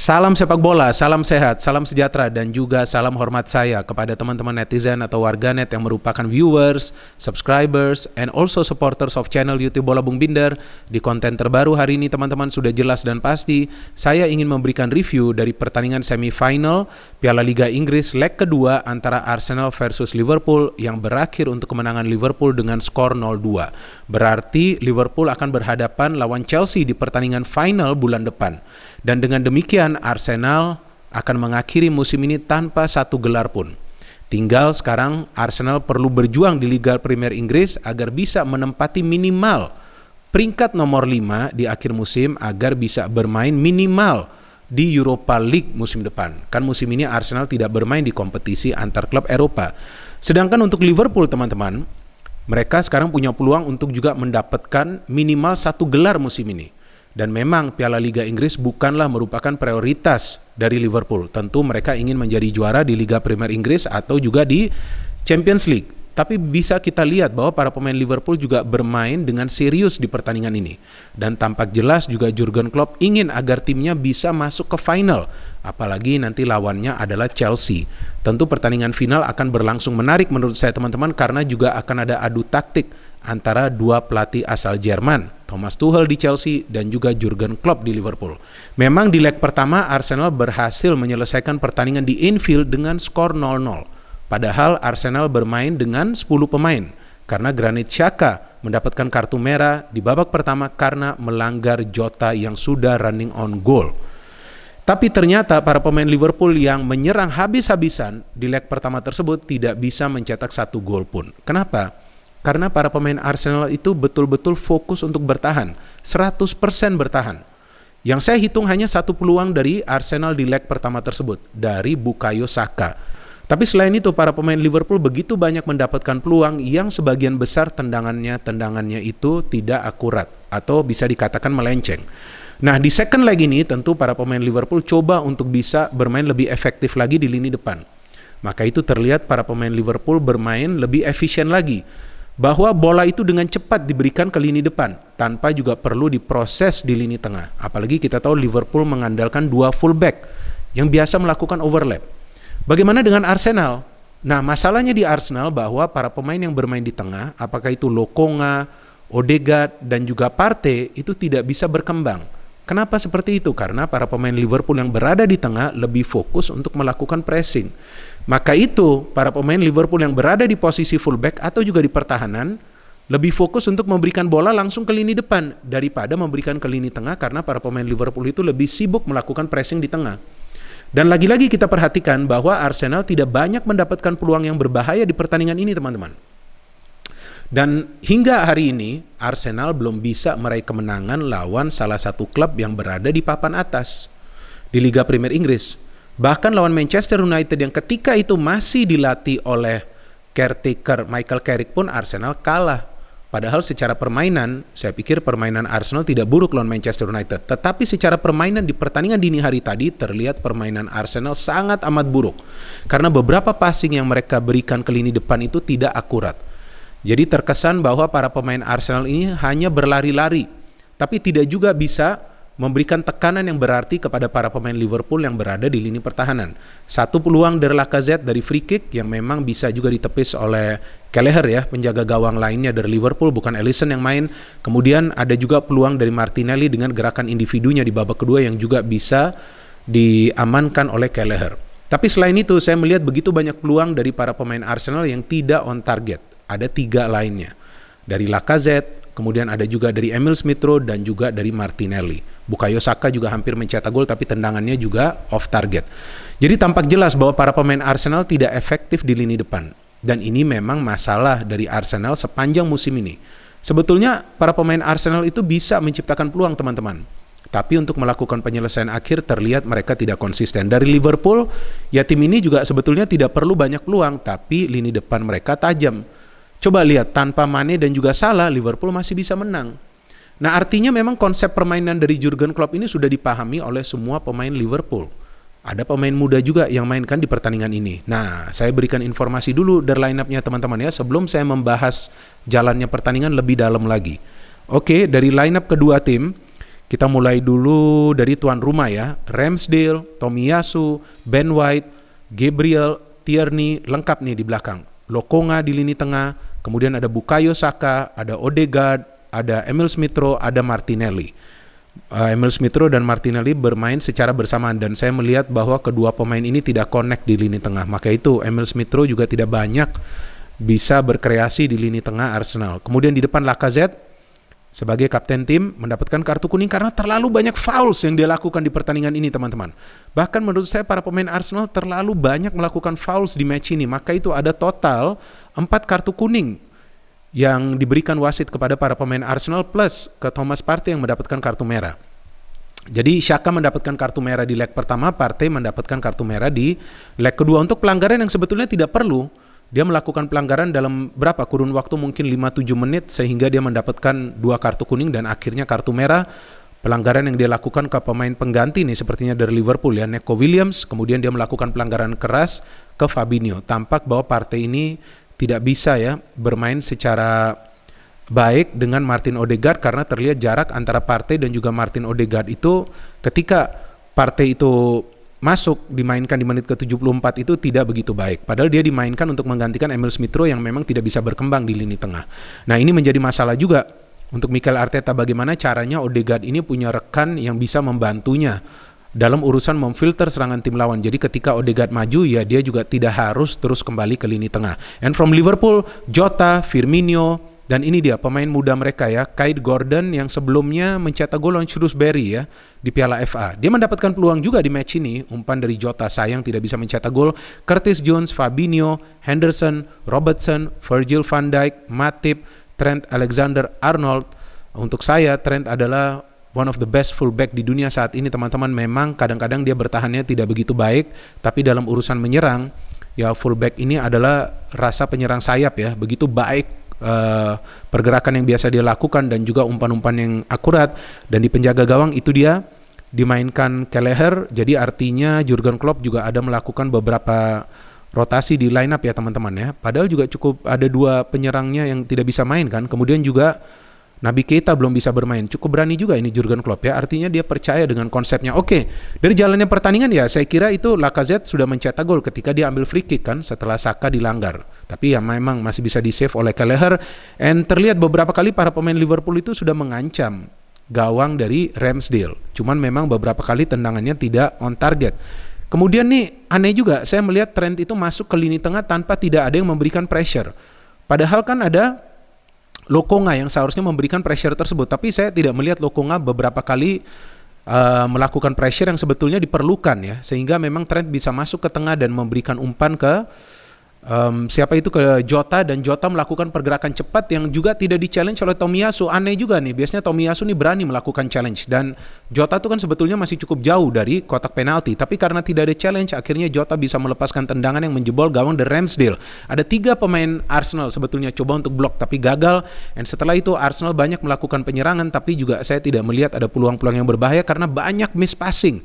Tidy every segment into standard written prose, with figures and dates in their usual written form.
Salam sepak bola, salam sehat, salam sejahtera, dan juga salam hormat saya kepada teman-teman netizen atau warganet yang merupakan viewers, subscribers, and also supporters of channel YouTube Bola Bung Binder. Di konten terbaru hari ini teman-teman sudah jelas dan pasti, saya ingin memberikan review dari pertandingan semifinal Piala Liga Inggris leg kedua antara Arsenal versus Liverpool yang berakhir untuk kemenangan Liverpool dengan skor 0-2. Berarti Liverpool akan berhadapan lawan Chelsea di pertandingan final bulan depan. Dan dengan demikian Arsenal akan mengakhiri musim ini tanpa satu gelar pun. Tinggal sekarang Arsenal perlu berjuang di Liga Premier Inggris agar bisa menempati minimal peringkat nomor 5 di akhir musim agar bisa bermain minimal di Europa League musim depan. Kan musim ini Arsenal tidak bermain di kompetisi antar klub Eropa. Sedangkan untuk Liverpool teman-teman, mereka sekarang punya peluang untuk juga mendapatkan minimal satu gelar musim ini. Dan memang Piala Liga Inggris bukanlah merupakan prioritas dari Liverpool. Tentu mereka ingin menjadi juara di Liga Premier Inggris atau juga di Champions League. Tapi bisa kita lihat bahwa para pemain Liverpool juga bermain dengan serius di pertandingan ini. Dan tampak jelas juga Jurgen Klopp ingin agar timnya bisa masuk ke final. Apalagi nanti lawannya adalah Chelsea. Tentu pertandingan final akan berlangsung menarik menurut saya teman-teman, karena juga akan ada adu taktik antara dua pelatih asal Jerman, Thomas Tuchel di Chelsea dan juga Jurgen Klopp di Liverpool. Memang di leg pertama Arsenal berhasil menyelesaikan pertandingan di Anfield dengan skor 0-0. Padahal Arsenal bermain dengan 10 pemain karena Granit Xhaka mendapatkan kartu merah di babak pertama karena melanggar Jota yang sudah running on goal. Tapi ternyata para pemain Liverpool yang menyerang habis-habisan di leg pertama tersebut tidak bisa mencetak satu gol pun. Kenapa? Karena para pemain Arsenal itu betul-betul fokus untuk bertahan, 100% bertahan. Yang saya hitung hanya satu peluang dari Arsenal di leg pertama tersebut, dari Bukayo Saka. Tapi selain itu para pemain Liverpool begitu banyak mendapatkan peluang yang sebagian besar tendangannya itu tidak akurat atau bisa dikatakan melenceng. Nah di second leg ini tentu para pemain Liverpool coba untuk bisa bermain lebih efektif lagi di lini depan. Maka itu terlihat para pemain Liverpool bermain lebih efisien lagi. Bahwa bola itu dengan cepat diberikan ke lini depan tanpa juga perlu diproses di lini tengah. Apalagi kita tahu Liverpool mengandalkan dua fullback yang biasa melakukan overlap. Bagaimana dengan Arsenal? Nah, masalahnya di Arsenal bahwa para pemain yang bermain di tengah, apakah itu Lokonga, Odegaard, dan juga Partey itu tidak bisa berkembang. Kenapa seperti itu? Karena para pemain Liverpool yang berada di tengah lebih fokus untuk melakukan pressing. Maka itu para pemain Liverpool yang berada di posisi fullback atau juga di pertahanan lebih fokus untuk memberikan bola langsung ke lini depan daripada memberikan ke lini tengah, karena para pemain Liverpool itu lebih sibuk melakukan pressing di tengah. Dan lagi-lagi kita perhatikan bahwa Arsenal tidak banyak mendapatkan peluang yang berbahaya di pertandingan ini teman-teman. Dan hingga hari ini Arsenal belum bisa meraih kemenangan lawan salah satu klub yang berada di papan atas di Liga Premier Inggris. Bahkan lawan Manchester United yang ketika itu masih dilatih oleh caretaker Michael Carrick pun Arsenal kalah. Padahal secara permainan, saya pikir permainan Arsenal tidak buruk lawan Manchester United. Tetapi secara permainan di pertandingan dini hari tadi terlihat permainan Arsenal sangat amat buruk. Karena beberapa passing yang mereka berikan ke lini depan itu tidak akurat. Jadi terkesan bahwa para pemain Arsenal ini hanya berlari-lari, tapi tidak juga bisa memberikan tekanan yang berarti kepada para pemain Liverpool yang berada di lini pertahanan. Satu peluang dari Lacazette dari free kick yang memang bisa juga ditepis oleh Kelleher ya, penjaga gawang lainnya dari Liverpool, bukan Alisson yang main. Kemudian ada juga peluang dari Martinelli dengan gerakan individunya di babak kedua yang juga bisa diamankan oleh Kelleher. Tapi selain itu saya melihat begitu banyak peluang dari para pemain Arsenal yang tidak on target. Ada 3 lainnya. Dari Lacazette, kemudian ada juga dari Emil Smith-Rowe dan juga dari Martinelli. Bukayo Saka juga hampir mencetak gol tapi tendangannya juga off target. Jadi tampak jelas bahwa para pemain Arsenal tidak efektif di lini depan. Dan ini memang masalah dari Arsenal sepanjang musim ini. Sebetulnya para pemain Arsenal itu bisa menciptakan peluang teman-teman. Tapi untuk melakukan penyelesaian akhir terlihat mereka tidak konsisten. Dari Liverpool, ya tim ini juga sebetulnya tidak perlu banyak peluang, tapi lini depan mereka tajam. Coba lihat, tanpa Mane dan juga Salah, Liverpool masih bisa menang. Nah artinya memang konsep permainan dari Jurgen Klopp ini sudah dipahami oleh semua pemain Liverpool. Ada pemain muda juga yang mainkan di pertandingan ini. Nah saya berikan informasi dulu dari line-up-nya teman-teman ya, sebelum saya membahas jalannya pertandingan lebih dalam lagi. Oke, dari line-up kedua tim, Kita mulai dulu dari tuan rumah ya. Ramsdale, Tomiyasu, Ben White, Gabriel, Tierney, lengkap nih di belakang. Lokonga di lini tengah, kemudian ada Bukayo Saka, ada Odegaard, ada Emil Smith Rowe, ada Martinelli. Emil Smith Rowe dan Martinelli bermain secara bersamaan dan saya melihat bahwa kedua pemain ini tidak connect di lini tengah. Maka itu Emil Smith Rowe juga tidak banyak bisa berkreasi di lini tengah Arsenal. Kemudian di depan Lacazette sebagai kapten tim mendapatkan kartu kuning karena terlalu banyak fouls yang dia lakukan di pertandingan ini, teman-teman. Bahkan menurut saya para pemain Arsenal terlalu banyak melakukan fouls di match ini. Maka itu ada total 4 kartu kuning yang diberikan wasit kepada para pemain Arsenal plus ke Thomas Partey yang mendapatkan kartu merah. Jadi Xhaka mendapatkan kartu merah di leg pertama, Partey mendapatkan kartu merah di leg kedua untuk pelanggaran yang sebetulnya tidak perlu. Dia melakukan pelanggaran dalam berapa kurun waktu mungkin 5-7 menit sehingga dia mendapatkan 2 kartu kuning dan akhirnya kartu merah. Pelanggaran yang dia lakukan ke pemain pengganti nih sepertinya dari Liverpool ya, Neco Williams, kemudian dia melakukan pelanggaran keras ke Fabinho. Tampak bahwa Partey ini tidak bisa ya bermain secara baik dengan Martin Odegaard karena terlihat jarak antara Partey dan juga Martin Odegaard itu ketika Partey itu masuk dimainkan di menit ke-74 itu tidak begitu baik. Padahal dia dimainkan untuk menggantikan Emil Smith Rowe yang memang tidak bisa berkembang di lini tengah. Nah, ini menjadi masalah juga untuk Mikel Arteta bagaimana caranya Odegaard ini punya rekan yang bisa membantunya dalam urusan memfilter serangan tim lawan. Jadi ketika Odegaard maju ya dia juga tidak harus terus kembali ke lini tengah. And from Liverpool, Jota, Firmino, dan ini dia pemain muda mereka ya, Kaide Gordon yang sebelumnya mencetak gol lawan Shrewsbury ya di Piala FA. Dia mendapatkan peluang juga di match ini, umpan dari Jota sayang tidak bisa mencetak gol. Curtis Jones, Fabinho, Henderson, Robertson, Virgil van Dijk, Matip, Trent Alexander-Arnold. Untuk saya Trent adalah one of the best fullback di dunia saat ini, teman-teman. Memang kadang-kadang dia bertahannya tidak begitu baik, tapi dalam urusan menyerang ya fullback ini adalah rasa penyerang sayap ya, begitu baik pergerakan yang biasa dia lakukan dan juga umpan-umpan yang akurat. Dan di penjaga gawang itu dia dimainkan Kelleher, jadi artinya Jurgen Klopp juga ada melakukan beberapa rotasi di line up ya teman-teman ya. Padahal juga cukup ada 2 penyerangnya yang tidak bisa main kan. Kemudian juga Naby Keita belum bisa bermain. Cukup berani juga ini Jurgen Klopp ya. Artinya dia percaya dengan konsepnya. Oke, dari jalannya pertandingan ya saya kira itu Lacazette sudah mencetak gol ketika dia ambil free kick kan setelah Saka dilanggar. Tapi ya memang masih bisa di-save oleh Kelleher. And terlihat beberapa kali para pemain Liverpool itu sudah mengancam gawang dari Ramsdale. Cuman memang beberapa kali tendangannya tidak on target. Kemudian nih aneh juga saya melihat Trent itu masuk ke lini tengah tanpa tidak ada yang memberikan pressure. Padahal kan ada Lokonga yang seharusnya memberikan pressure tersebut, tapi saya tidak melihat Lokonga beberapa kali melakukan pressure yang sebetulnya diperlukan ya, sehingga memang Trent bisa masuk ke tengah dan memberikan umpan ke siapa itu ke Jota, dan Jota melakukan pergerakan cepat yang juga tidak di-challenge oleh Tomiyasu. Aneh juga nih, biasanya Tomiyasu nih berani melakukan challenge dan Jota tuh kan sebetulnya masih cukup jauh dari kotak penalti, tapi karena tidak ada challenge akhirnya Jota bisa melepaskan tendangan yang menjebol gawang dari Ramsdale. Ada 3 pemain Arsenal sebetulnya coba untuk blok tapi gagal, dan setelah itu Arsenal banyak melakukan penyerangan tapi juga saya tidak melihat ada peluang-peluang yang berbahaya karena banyak miss passing.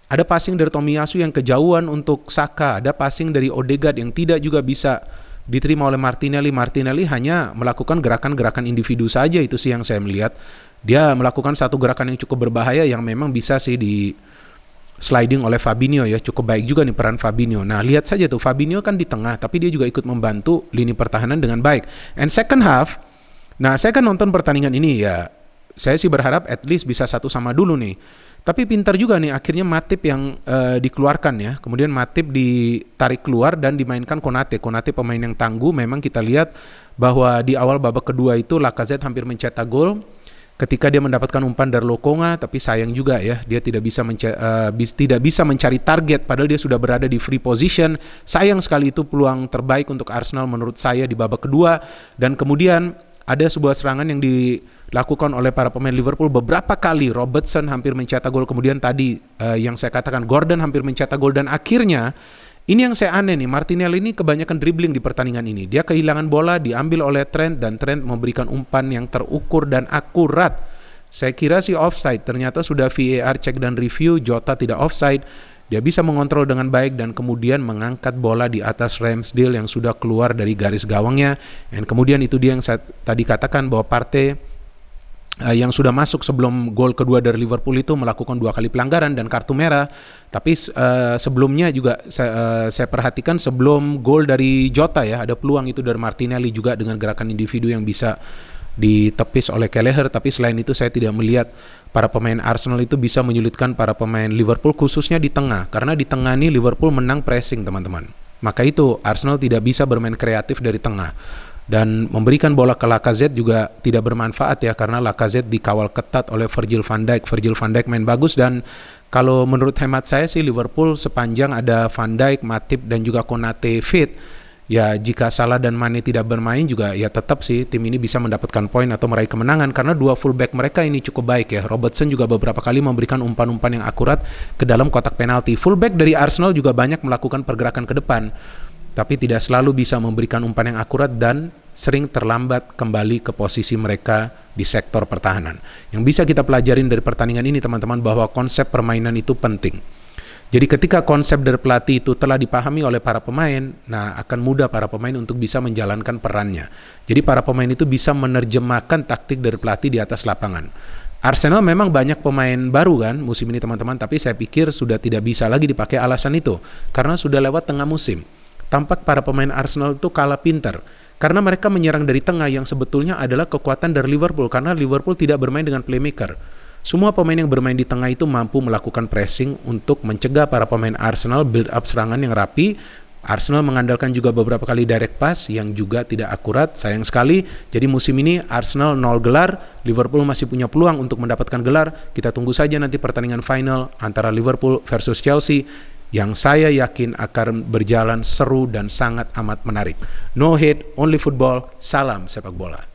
Ada passing dari Tomiyasu yang kejauhan untuk Saka, ada passing dari Odegaard yang tidak juga bisa diterima oleh Martinelli. Martinelli hanya melakukan gerakan-gerakan individu saja, itu sih yang saya melihat. Dia melakukan satu gerakan yang cukup berbahaya yang memang bisa sih di sliding oleh Fabinho ya, cukup baik juga nih peran Fabinho. Nah lihat saja tuh Fabinho kan di tengah tapi dia juga ikut membantu lini pertahanan dengan baik. And second half, nah saya kan nonton pertandingan ini ya, saya sih berharap at least bisa 1-1 dulu nih. Tapi pintar juga nih akhirnya Matip yang dikeluarkan ya. Kemudian Matip ditarik keluar dan dimainkan Konate. Konate pemain yang tangguh. Memang kita lihat bahwa di awal babak kedua itu Lacazette hampir mencetak gol ketika dia mendapatkan umpan dari Lokonga, tapi sayang juga ya dia tidak bisa mencari target padahal dia sudah berada di free position. Sayang sekali, itu peluang terbaik untuk Arsenal menurut saya di babak kedua. Dan kemudian ada sebuah serangan yang dilakukan oleh para pemain Liverpool beberapa kali. Robertson hampir mencetak gol, kemudian tadi yang saya katakan Gordon hampir mencetak gol, dan akhirnya ini yang saya aneh nih, Martinelli ini kebanyakan dribbling di pertandingan ini. Dia kehilangan bola, diambil oleh Trent, dan Trent memberikan umpan yang terukur dan akurat. Saya kira sih offside, ternyata sudah VAR cek dan review, Jota tidak offside. Dia bisa mengontrol dengan baik dan kemudian mengangkat bola di atas Ramsdale yang sudah keluar dari garis gawangnya. Dan kemudian itu dia yang saya tadi katakan bahwa Partey yang sudah masuk sebelum gol kedua dari Liverpool itu melakukan 2 kali pelanggaran dan kartu merah. Tapi sebelumnya juga saya perhatikan sebelum gol dari Jota ya, ada peluang itu dari Martinelli juga dengan gerakan individu yang bisa ditepis oleh Kelleher. Tapi selain itu saya tidak melihat para pemain Arsenal itu bisa menyulitkan para pemain Liverpool, khususnya di tengah. Karena di tengah ini Liverpool menang pressing, teman-teman. Maka itu Arsenal tidak bisa bermain kreatif dari tengah. Dan memberikan bola ke Lacazette juga tidak bermanfaat ya, karena Lacazette dikawal ketat oleh Virgil van Dijk. Virgil van Dijk main bagus, dan kalau menurut hemat saya sih Liverpool sepanjang ada Van Dijk, Matip dan juga Konate fit, ya jika Salah dan Mane tidak bermain juga ya tetap sih tim ini bisa mendapatkan poin atau meraih kemenangan, karena dua fullback mereka ini cukup baik ya. Robertson juga beberapa kali memberikan umpan-umpan yang akurat ke dalam kotak penalti. Fullback dari Arsenal juga banyak melakukan pergerakan ke depan, tapi tidak selalu bisa memberikan umpan yang akurat dan sering terlambat kembali ke posisi mereka di sektor pertahanan. Yang bisa kita pelajarin dari pertandingan ini, teman-teman, bahwa konsep permainan itu penting. Jadi ketika konsep dari pelatih itu telah dipahami oleh para pemain, nah akan mudah para pemain untuk bisa menjalankan perannya. Jadi para pemain itu bisa menerjemahkan taktik dari pelatih di atas lapangan. Arsenal memang banyak pemain baru kan musim ini, teman-teman, tapi saya pikir sudah tidak bisa lagi dipakai alasan itu, karena sudah lewat tengah musim. Tampak para pemain Arsenal itu kalah pintar, karena mereka menyerang dari tengah yang sebetulnya adalah kekuatan dari Liverpool, karena Liverpool tidak bermain dengan playmaker. Semua pemain yang bermain di tengah itu mampu melakukan pressing untuk mencegah para pemain Arsenal build up serangan yang rapi. Arsenal mengandalkan juga beberapa kali direct pass yang juga tidak akurat, sayang sekali. Jadi musim ini Arsenal 0 gelar, Liverpool masih punya peluang untuk mendapatkan gelar. Kita tunggu saja nanti pertandingan final antara Liverpool versus Chelsea, yang saya yakin akan berjalan seru dan sangat amat menarik. No hate, only football. Salam sepak bola.